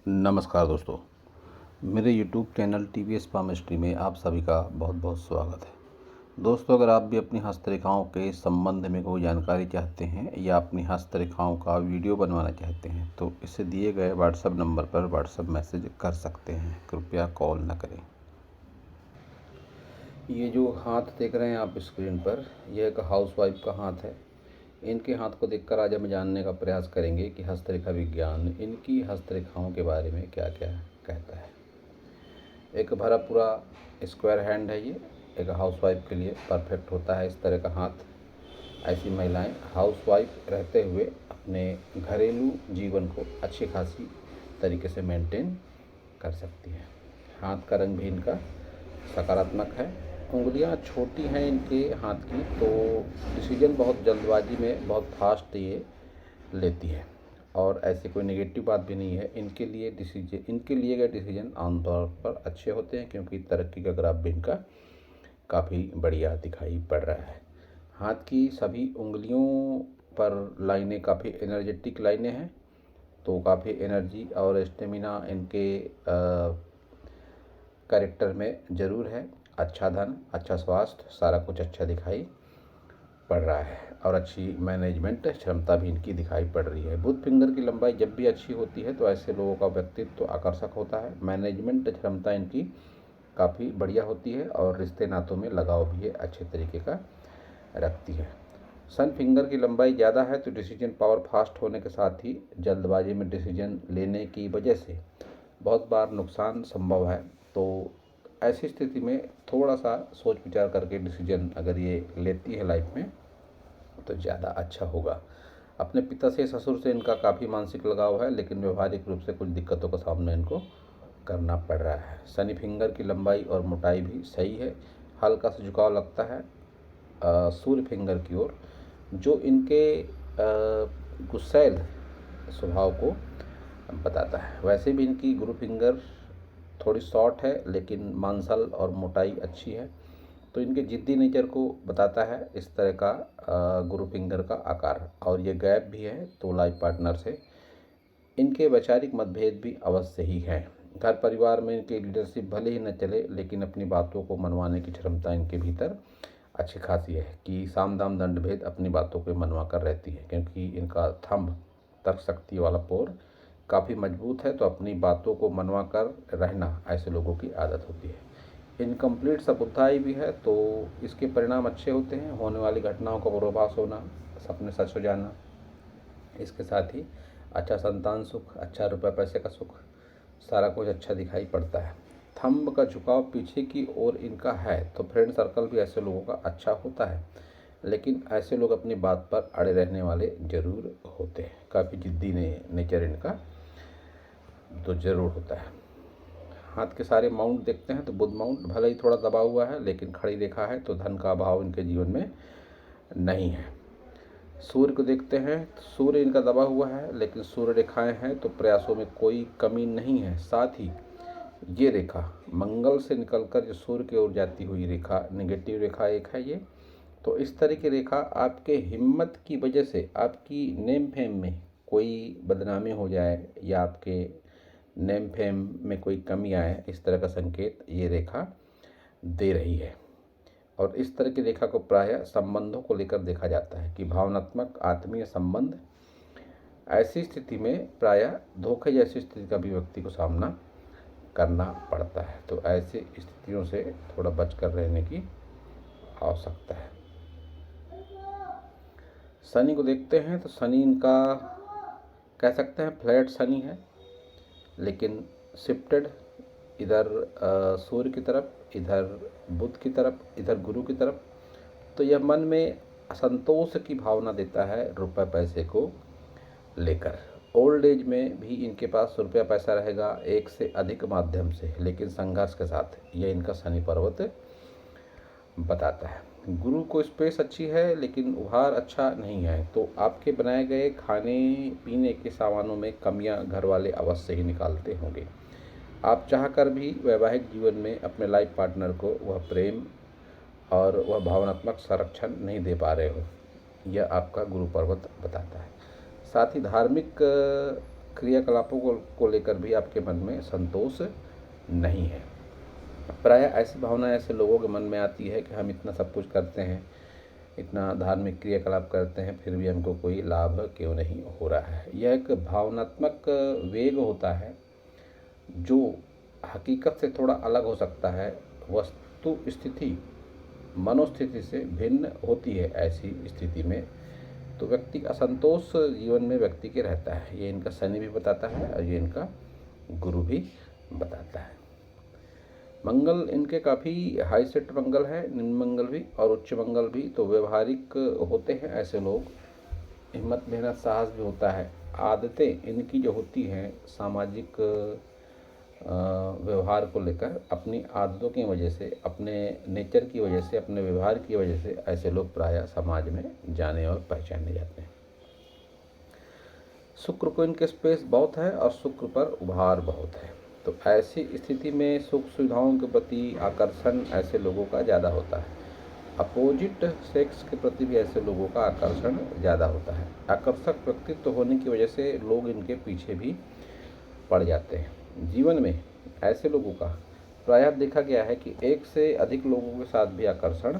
नमस्कार दोस्तों, मेरे YouTube चैनल TVS पामिस्ट्री में आप सभी का बहुत बहुत स्वागत है। दोस्तों, अगर आप भी अपनी हस्तरेखाओं के संबंध में कोई जानकारी चाहते हैं या अपनी हस्तरेखाओं का वीडियो बनवाना चाहते हैं तो इसे दिए गए व्हाट्सएप नंबर पर व्हाट्सएप मैसेज कर सकते हैं, कृपया कॉल न करें। ये जो हाथ देख रहे हैं आप स्क्रीन पर, यह एक हाउसवाइफ का हाथ है। इनके हाथ को देखकर आज हम जानने का प्रयास करेंगे कि हस्तरेखा विज्ञान इनकी हस्तरेखाओं के बारे में क्या क्या कहता है। एक भरा पूरा स्क्वायर हैंड है ये, एक हाउसवाइफ के लिए परफेक्ट होता है इस तरह का हाथ। ऐसी महिलाएं हाउसवाइफ रहते हुए अपने घरेलू जीवन को अच्छी खासी तरीके से मेंटेन कर सकती हैं। हाथ का रंग भी इनका सकारात्मक है। उंगलियां छोटी हैं इनके हाथ की, तो डिसीजन बहुत जल्दबाजी में बहुत फास्ट ये लेती है और ऐसी कोई नेगेटिव बात भी नहीं है। इनके लिए गए डिसीजन आमतौर पर अच्छे होते हैं क्योंकि तरक्की का ग्राफ भी इनका काफ़ी बढ़िया दिखाई पड़ रहा है। हाथ की सभी उंगलियों पर लाइनें काफ़ी एनर्जेटिक लाइनें हैं, तो काफ़ी एनर्जी और स्टेमिना इनके कैरेक्टर में ज़रूर है। अच्छा धन, अच्छा स्वास्थ्य, सारा कुछ अच्छा दिखाई पड़ रहा है और अच्छी मैनेजमेंट क्षमता भी इनकी दिखाई पड़ रही है। बुध फिंगर की लंबाई जब भी अच्छी होती है तो ऐसे लोगों का व्यक्तित्व तो आकर्षक होता है। मैनेजमेंट क्षमता इनकी काफ़ी बढ़िया होती है और रिश्ते नातों में लगाव भी ये अच्छे तरीके का रखती है। सन फिंगर की लंबाई ज़्यादा है तो डिसीजन पावर फास्ट होने के साथ ही जल्दबाजी में डिसीजन लेने की वजह से बहुत बार नुकसान संभव है। तो ऐसी स्थिति में थोड़ा सा सोच विचार करके डिसीजन अगर ये लेती है लाइफ में तो ज़्यादा अच्छा होगा। अपने पिता से, ससुर से इनका काफ़ी मानसिक लगाव है, लेकिन व्यवहारिक रूप से कुछ दिक्कतों का सामना इनको करना पड़ रहा है। शनि फिंगर की लंबाई और मोटाई भी सही है। हल्का सा झुकाव लगता है सूर्य फिंगर की ओर, जो इनके गुस्सैल स्वभाव को बताता है। वैसे भी इनकी गुरु फिंगर थोड़ी शॉर्ट है, लेकिन मांसल और मोटाई अच्छी है, तो इनके जिद्दी नेचर को बताता है इस तरह का गुरु फिंगर का आकार। और ये गैप भी है, तो लाइफ पार्टनर से इनके वैचारिक मतभेद भी अवश्य ही हैं। घर परिवार में इनकी लीडरशिप भले ही न चले, लेकिन अपनी बातों को मनवाने की क्षमता इनके भीतर अच्छी खासी है कि साम दाम दंड भेद अपनी बातों को मनवा कर रहती है, क्योंकि इनका थंब तर्क शक्ति वाला पोर काफ़ी मजबूत है, तो अपनी बातों को मनवा कर रहना ऐसे लोगों की आदत होती है। इनकम्प्लीट सपुताई भी है, तो इसके परिणाम अच्छे होते हैं। होने वाली घटनाओं का पूर्वाभास होना, सपने सच हो जाना, इसके साथ ही अच्छा संतान सुख, अच्छा रुपये पैसे का सुख, सारा कुछ अच्छा दिखाई पड़ता है। थंब का झुकाव पीछे की ओर इनका है, तो फ्रेंड सर्कल भी ऐसे लोगों का अच्छा होता है, लेकिन ऐसे लोग अपनी बात पर अड़े रहने वाले जरूर होते हैं। काफ़ी जिद्दी नेचर इनका तो ज़रूर होता है। हाथ के सारे माउंट देखते हैं तो बुध माउंट भले ही थोड़ा दबा हुआ है, लेकिन खड़ी रेखा है, तो धन का अभाव इनके जीवन में नहीं है। सूर्य को देखते हैं तो सूर्य इनका दबा हुआ है, लेकिन सूर्य रेखाएं हैं तो प्रयासों में कोई कमी नहीं है। साथ ही ये रेखा मंगल से निकलकर जो सूर्य की ओर जाती हुई रेखा, नेगेटिव रेखा एक है ये, तो इस तरह की रेखा आपके हिम्मत की वजह से आपकी नेम फेम में कोई बदनामी हो जाए या आपके नेम फेम में कोई कमी आए, इस तरह का संकेत ये रेखा दे रही है। और इस तरह की रेखा को प्रायः संबंधों को लेकर देखा जाता है कि भावनात्मक आत्मीय संबंध, ऐसी स्थिति में प्रायः धोखे जैसी स्थिति का भी व्यक्ति को सामना करना पड़ता है। तो ऐसी स्थितियों से थोड़ा बचकर रहने की आवश्यकता है। शनि को देखते हैं तो शनि इनका कह सकते हैं फ्लैट शनि है, लेकिन शिफ्टेड इधर सूर्य की तरफ, इधर बुध की तरफ, इधर गुरु की तरफ, तो यह मन में असंतोष की भावना देता है रुपये पैसे को लेकर। ओल्ड एज में भी इनके पास रुपया पैसा रहेगा एक से अधिक माध्यम से, लेकिन संघर्ष के साथ, यह इनका शनि पर्वत बताता है। गुरु को स्पेस अच्छी है, लेकिन उभार अच्छा नहीं है, तो आपके बनाए गए खाने पीने के सामानों में कमियां घर वाले अवश्य ही निकालते होंगे। आप चाहकर भी वैवाहिक जीवन में अपने लाइफ पार्टनर को वह प्रेम और वह भावनात्मक संरक्षण नहीं दे पा रहे हो, यह आपका गुरु पर्वत बताता है। साथ ही धार्मिक क्रियाकलापों को लेकर भी आपके मन में संतोष नहीं है। प्रायः ऐसी भावना ऐसे लोगों के मन में आती है कि हम इतना सब कुछ करते हैं, इतना धार्मिक क्रियाकलाप करते हैं, फिर भी हमको कोई लाभ क्यों नहीं हो रहा है। यह एक भावनात्मक वेग होता है जो हकीकत से थोड़ा अलग हो सकता है, वस्तु स्थिति मनोस्थिति से भिन्न होती है। ऐसी स्थिति में तो व्यक्ति का असंतोष जीवन में व्यक्ति के रहता है। ये इनका शनि भी बताता है और ये इनका गुरु भी बताता है। मंगल इनके काफ़ी हाई सेट मंगल है, निम्न मंगल भी और उच्च मंगल भी। तो व्यवहारिक होते हैं ऐसे लोग, हिम्मत मेहनत साहस भी होता है। आदतें इनकी जो होती हैं सामाजिक व्यवहार को लेकर, अपनी आदतों की वजह से, अपने नेचर की वजह से, अपने व्यवहार की वजह से ऐसे लोग प्रायः समाज में जाने और पहचाने जाते हैं। शुक्र को इनके स्पेस बहुत है और शुक्र पर उभार बहुत है। तो ऐसी स्थिति में सुख सुविधाओं के प्रति आकर्षण ऐसे लोगों का ज़्यादा होता है। अपोजिट सेक्स के प्रति भी ऐसे लोगों का आकर्षण ज़्यादा होता है। आकर्षक व्यक्तित्व होने की वजह से लोग इनके पीछे भी पड़ जाते हैं। जीवन में ऐसे लोगों का प्रायः देखा गया है कि एक से अधिक लोगों के साथ भी आकर्षण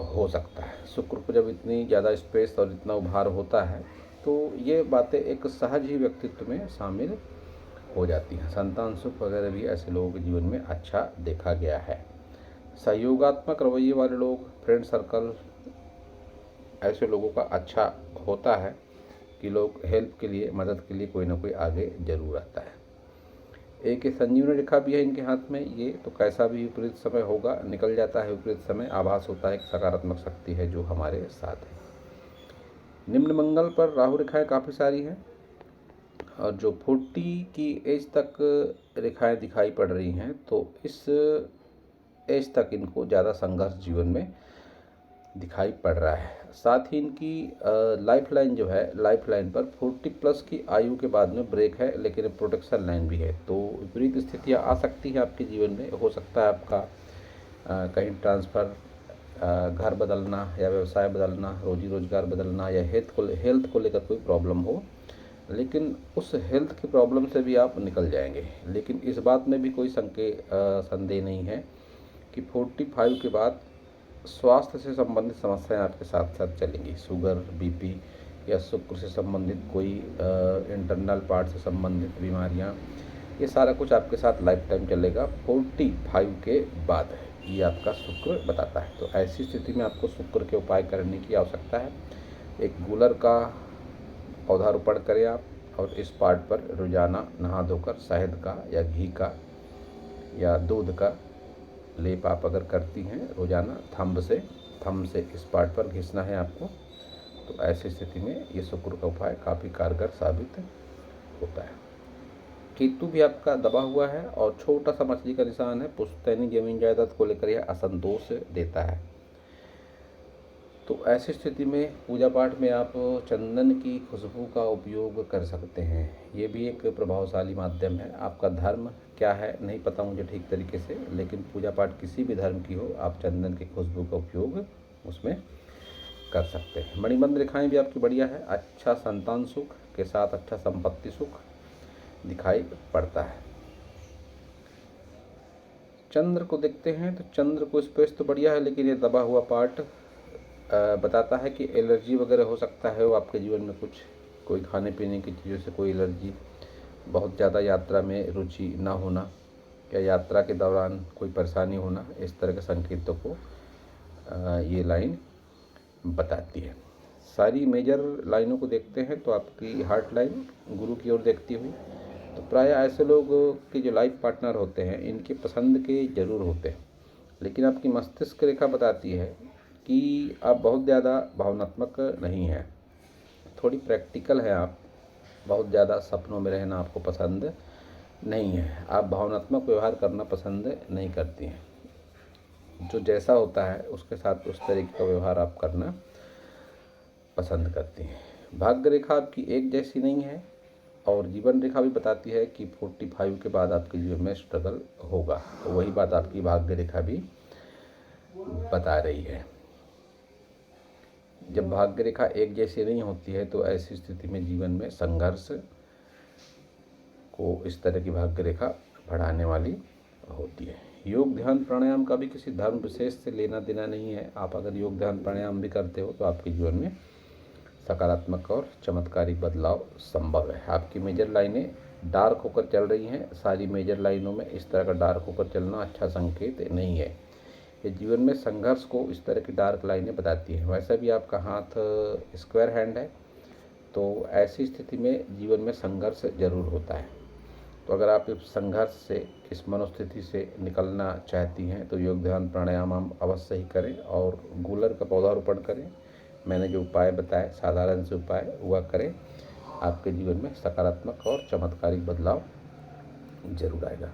हो सकता है। शुक्र को जब इतनी ज़्यादा स्पेस और इतना उभार होता है तो ये बातें एक सहज ही व्यक्तित्व में शामिल हो जाती हैं। संतान सुख वगैरह भी ऐसे लोगों के जीवन में अच्छा देखा गया है। सहयोगात्मक रवैये वाले लोग, फ्रेंड सर्कल ऐसे लोगों का अच्छा होता है कि लोग हेल्प के लिए, मदद के लिए कोई ना कोई आगे जरूर आता है। एक संजीवनी रेखा भी है इनके हाथ में। ये तो कैसा भी विपरीत समय होगा निकल जाता है। विपरीत समय आभास होता है, एक सकारात्मक शक्ति है जो हमारे साथ है। निम्न मंगल पर राहु रेखाएं काफ़ी सारी हैं और जो 40 की एज तक रेखाएं दिखाई पड़ रही हैं, तो इस एज तक इनको ज़्यादा संघर्ष जीवन में दिखाई पड़ रहा है। साथ ही इनकी लाइफ लाइन जो है, लाइफ लाइन पर 40 प्लस की आयु के बाद में ब्रेक है, लेकिन प्रोटेक्शन लाइन भी है। तो विपरीत स्थितियाँ आ सकती हैं आपके जीवन में। हो सकता है आपका कहीं ट्रांसफ़र, घर बदलना या व्यवसाय बदलना, रोजी रोजगार बदलना या हेल्थ को लेकर कोई प्रॉब्लम हो, लेकिन उस हेल्थ की प्रॉब्लम से भी आप निकल जाएंगे। लेकिन इस बात में भी कोई संदेह नहीं है कि 45 के बाद स्वास्थ्य से संबंधित समस्याएं आपके साथ साथ चलेंगी। शुगर, बीपी या शुक्र से संबंधित कोई इंटरनल पार्ट से संबंधित बीमारियां, ये सारा कुछ आपके साथ लाइफ टाइम चलेगा। 45 के बाद है, ये आपका शुक्र बताता है। तो ऐसी स्थिति में आपको शुक्र के उपाय करने की आवश्यकता है। एक गुलर का पौधारोपण करें आप और इस पार्ट पर रोजाना नहा धोकर शहद का या घी का या दूध का लेप आप अगर करती हैं रोजाना, थंब से इस पार्ट पर घिसना है आपको। तो ऐसी स्थिति में ये शुक्र का उपाय काफ़ी कारगर साबित होता है। केतु भी आपका दबा हुआ है और छोटा सा मछली का निशान है। पुश्तैनी जमीन जायदाद को लेकर यह असंतोष देता है। तो ऐसी स्थिति में पूजा पाठ में आप चंदन की खुशबू का उपयोग कर सकते हैं। ये भी एक प्रभावशाली माध्यम है। आपका धर्म क्या है नहीं पता मुझे ठीक तरीके से, लेकिन पूजा पाठ किसी भी धर्म की हो, आप चंदन की खुशबू का उपयोग उसमें कर सकते हैं। मणिबंध रेखाएं भी आपकी बढ़िया है। अच्छा संतान सुख के साथ अच्छा संपत्ति सुख दिखाई पड़ता है। चंद्र को देखते हैं तो चंद्र को स्पेस तो बढ़िया है, लेकिन ये दबा हुआ पार्ट बताता है कि एलर्जी वगैरह हो सकता है वो आपके जीवन में, कुछ कोई खाने पीने की चीज़ों से कोई एलर्जी, बहुत ज़्यादा यात्रा में रुचि ना होना या यात्रा के दौरान कोई परेशानी होना, इस तरह के संकेतों को ये लाइन बताती है। सारी मेजर लाइनों को देखते हैं तो आपकी हार्ट लाइन गुरु की ओर देखती हुई, तो प्रायः ऐसे लोग के जो लाइफ पार्टनर होते हैं इनके पसंद के ज़रूर होते हैं, लेकिन आपकी मस्तिष्क रेखा बताती है कि आप बहुत ज़्यादा भावनात्मक नहीं हैं, थोड़ी प्रैक्टिकल है आप। बहुत ज़्यादा सपनों में रहना आपको पसंद नहीं है। आप भावनात्मक व्यवहार करना पसंद नहीं करती हैं। जो जैसा होता है उसके साथ उस तरीके का व्यवहार आप करना पसंद करती हैं। भाग्य रेखा आपकी एक जैसी नहीं है और जीवन रेखा भी बताती है कि 45 के बाद आपके जीवन में स्ट्रगल होगा। तो वही बात आपकी भाग्य रेखा भी बता रही है। जब भाग्य रेखा एक जैसी नहीं होती है तो ऐसी स्थिति में जीवन में संघर्ष को इस तरह की भाग्य रेखा बढ़ाने वाली होती है। योग ध्यान प्राणायाम का भी किसी धर्म विशेष से लेना देना नहीं है। आप अगर योग ध्यान प्राणायाम भी करते हो तो आपके जीवन में सकारात्मक और चमत्कारिक बदलाव संभव है। आपकी मेजर लाइनें डार्क होकर चल रही हैं। सारी मेजर लाइनों में इस तरह का डार्क होकर चलना अच्छा संकेत नहीं है। ये जीवन में संघर्ष को इस तरह की डार्क लाइनें बताती हैं। वैसे भी आपका हाथ स्क्वायर हैंड है, तो ऐसी स्थिति में जीवन में संघर्ष जरूर होता है। तो अगर आप इस संघर्ष से, इस मनोस्थिति से निकलना चाहती हैं तो योग ध्यान प्राणायाम हम अवश्य ही करें और गूलर का पौधारोपण करें। मैंने जो उपाय बताए, साधारण से उपाय, वह करें। आपके जीवन में सकारात्मक और चमत्कारिक बदलाव जरूर आएगा।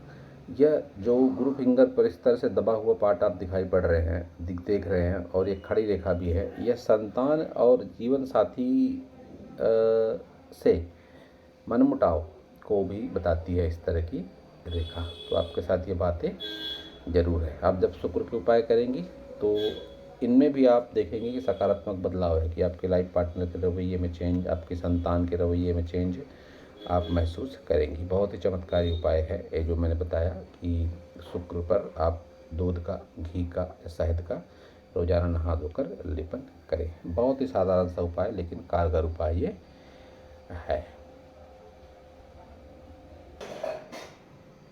यह जो गुरु फिंगर पर इस तरह से दबा हुआ पार्ट आप दिखाई पड़ रहे हैं, देख रहे हैं, और ये खड़ी रेखा भी है, यह संतान और जीवन साथी से मनमुटाव को भी बताती है इस तरह की रेखा। तो आपके साथ ये बातें जरूर है। आप जब शुक्र के उपाय करेंगी तो इनमें भी आप देखेंगे कि सकारात्मक बदलाव है, कि आपके लाइफ पार्टनर के रवैये में चेंज, आपके संतान के रवैये में चेंज आप महसूस करेंगी। बहुत ही चमत्कारी उपाय है ये जो मैंने बताया, कि शुक्र पर आप दूध का, घी का या शहद का रोजाना नहा धोकर लेपन करें। बहुत ही साधारण सा उपाय लेकिन कारगर उपाय ये है।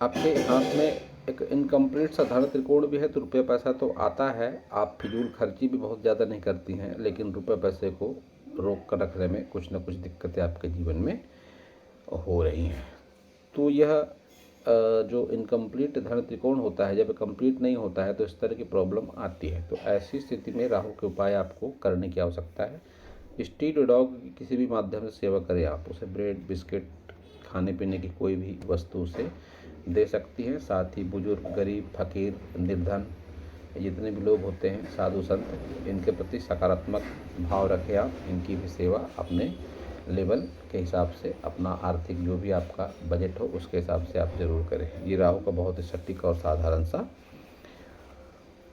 आपके हाथ में एक इनकम्प्लीट सा धन त्रिकोण भी है, तो रुपये पैसा तो आता है। आप फिजूल खर्ची भी बहुत ज़्यादा नहीं करती हैं, लेकिन रुपये पैसे को रोक कर रखने में कुछ न कुछ दिक्कतें आपके जीवन में हो रही हैं। तो यह जो इनकम्प्लीट धन त्रिकोण होता है, जब कंप्लीट नहीं होता है तो इस तरह की प्रॉब्लम आती है। तो ऐसी स्थिति में राहु के उपाय आपको करने की आवश्यकता है। स्ट्रीट डॉग की किसी भी माध्यम से सेवा करें आप, उसे ब्रेड, बिस्किट, खाने पीने की कोई भी वस्तु उसे दे सकती हैं। साथ ही बुजुर्ग, गरीब, फकीर, निर्धन, जितने भी लोग होते हैं, साधु संत, इनके प्रति सकारात्मक भाव रखें आप। इनकी भी सेवा अपने लेवल के हिसाब से, अपना आर्थिक जो भी आपका बजट हो उसके हिसाब से आप जरूर करें। ये राहु का बहुत ही सटीक और साधारण सा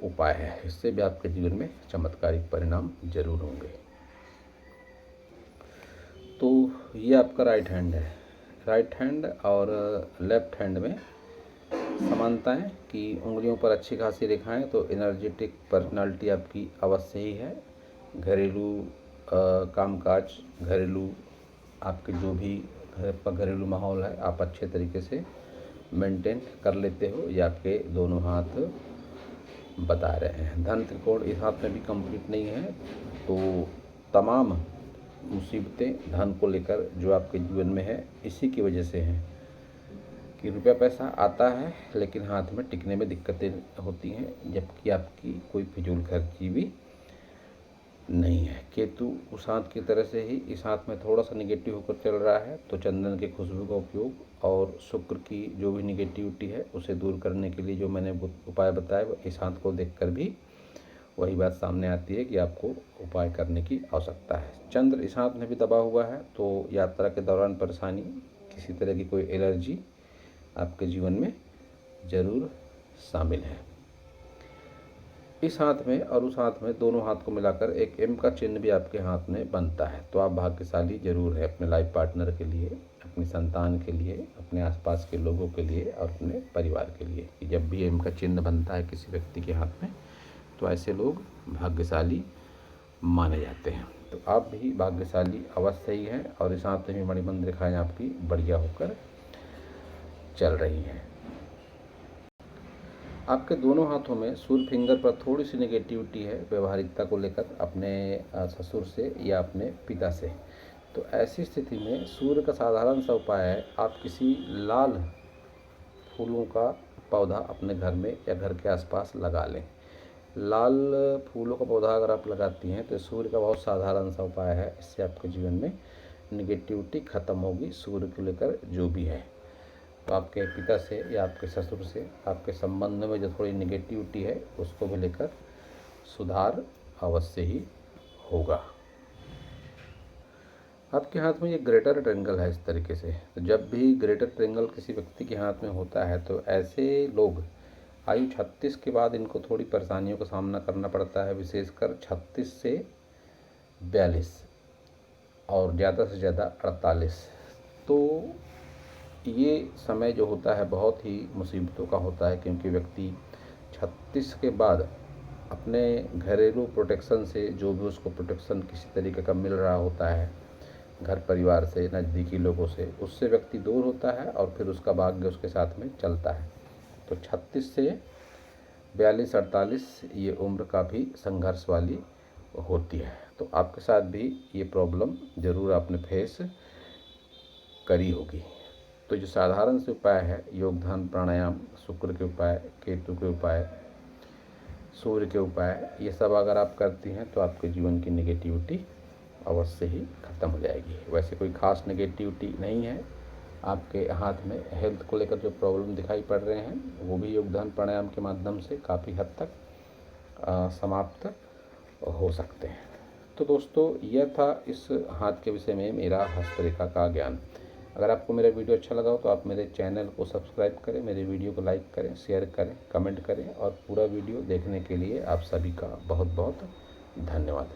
उपाय है। इससे भी आपके जीवन में चमत्कारिक परिणाम जरूर होंगे। तो ये आपका राइट हैंड है। राइट हैंड और लेफ्ट हैंड में समानताएं कि उंगलियों पर अच्छी खासी रेखाएं, तो एनर्जेटिक पर्सनालिटी आपकी अवश्य ही है। घरेलू कामकाज, घरेलू आपके जो भी घर पर घरेलू माहौल है, आप अच्छे तरीके से मेंटेन कर लेते हो, ये आपके दोनों हाथ बता रहे हैं। धन त्रिकोण इस हाथ में भी कंप्लीट नहीं है, तो तमाम मुसीबतें धन को लेकर जो आपके जीवन में है, इसी की वजह से हैं कि रुपया पैसा आता है लेकिन हाथ में टिकने में दिक्कतें होती हैं, जबकि आपकी कोई फिजूल खर्ची भी नहीं है। केतु उस हाथ की तरह से ही इस हाथ में थोड़ा सा निगेटिव होकर चल रहा है, तो चंदन की खुशबू का उपयोग और शुक्र की जो भी निगेटिविटी है उसे दूर करने के लिए जो मैंने उपाय बताए, इस हाथ को देखकर भी वही बात सामने आती है कि आपको उपाय करने की आवश्यकता है। चंद्र इस हाथ में भी दबा हुआ है, तो यात्रा के दौरान परेशानी, किसी तरह की कोई एलर्जी आपके जीवन में जरूर शामिल है। इस हाथ में और उस हाथ में, दोनों हाथ को मिलाकर एक एम का चिन्ह भी आपके हाथ में बनता है। तो आप भाग्यशाली जरूर है अपने लाइफ पार्टनर के लिए, अपनी संतान के लिए, अपने आसपास के लोगों के लिए और अपने परिवार के लिए। कि जब भी एम का चिन्ह बनता है किसी व्यक्ति के हाथ में, तो ऐसे लोग भाग्यशाली माने जाते हैं। तो आप भी भाग्यशाली अवश्य ही हैं, और इस हाथ में भी मणिबंध रेखाएं आपकी बढ़िया होकर चल रही हैं। आपके दोनों हाथों में सूर्य फिंगर पर थोड़ी सी नेगेटिविटी है व्यवहारिकता को लेकर, अपने ससुर से या अपने पिता से। तो ऐसी स्थिति में सूर्य का साधारण सा उपाय है, आप किसी लाल फूलों का पौधा अपने घर में या घर के आसपास लगा लें। लाल फूलों का पौधा अगर आप लगाती हैं तो सूर्य का बहुत साधारण सा उपाय है। इससे आपके जीवन में निगेटिविटी खत्म होगी, सूर्य को लेकर जो भी है। तो आपके पिता से या आपके ससुर से आपके संबंध में जो थोड़ी निगेटिविटी है उसको भी लेकर सुधार अवश्य ही होगा। आपके हाथ में ये ग्रेटर ट्रेंगल है इस तरीके से। तो जब भी ग्रेटर ट्रेंगल किसी व्यक्ति के हाथ में होता है तो ऐसे लोग आयु 36 के बाद इनको थोड़ी परेशानियों का सामना करना पड़ता है, विशेषकर 36 से 42 और ज़्यादा से ज़्यादा 48। तो ये समय जो होता है बहुत ही मुसीबतों का होता है, क्योंकि व्यक्ति 36 के बाद अपने घरेलू प्रोटेक्शन से, जो भी उसको प्रोटेक्शन किसी तरीके का मिल रहा होता है घर परिवार से, नज़दीकी लोगों से, उससे व्यक्ति दूर होता है और फिर उसका भाग्य उसके साथ में चलता है। तो 36 से 42-48 ये उम्र काफ़ी संघर्ष वाली होती है। तो आपके साथ भी ये प्रॉब्लम ज़रूर आपने फेस करी होगी। तो जो साधारण से उपाय है, योग ध्यान प्राणायाम, शुक्र के उपाय, केतु के उपाय, सूर्य के उपाय, ये सब अगर आप करती हैं तो आपके जीवन की नेगेटिविटी अवश्य ही ख़त्म हो जाएगी। वैसे कोई ख़ास नेगेटिविटी नहीं है, आपके हाथ में हेल्थ को लेकर जो प्रॉब्लम दिखाई पड़ रहे हैं वो भी योग ध्यान प्राणायाम के माध्यम से काफ़ी हद तक समाप्त हो सकते हैं। तो दोस्तों, यह था इस हाथ के विषय में मेरा हस्तरेखा का ज्ञान। अगर आपको मेरा वीडियो अच्छा लगा हो तो आप मेरे चैनल को सब्सक्राइब करें, मेरे वीडियो को लाइक करें, शेयर करें, कमेंट करें, और पूरा वीडियो देखने के लिए आप सभी का बहुत बहुत धन्यवाद।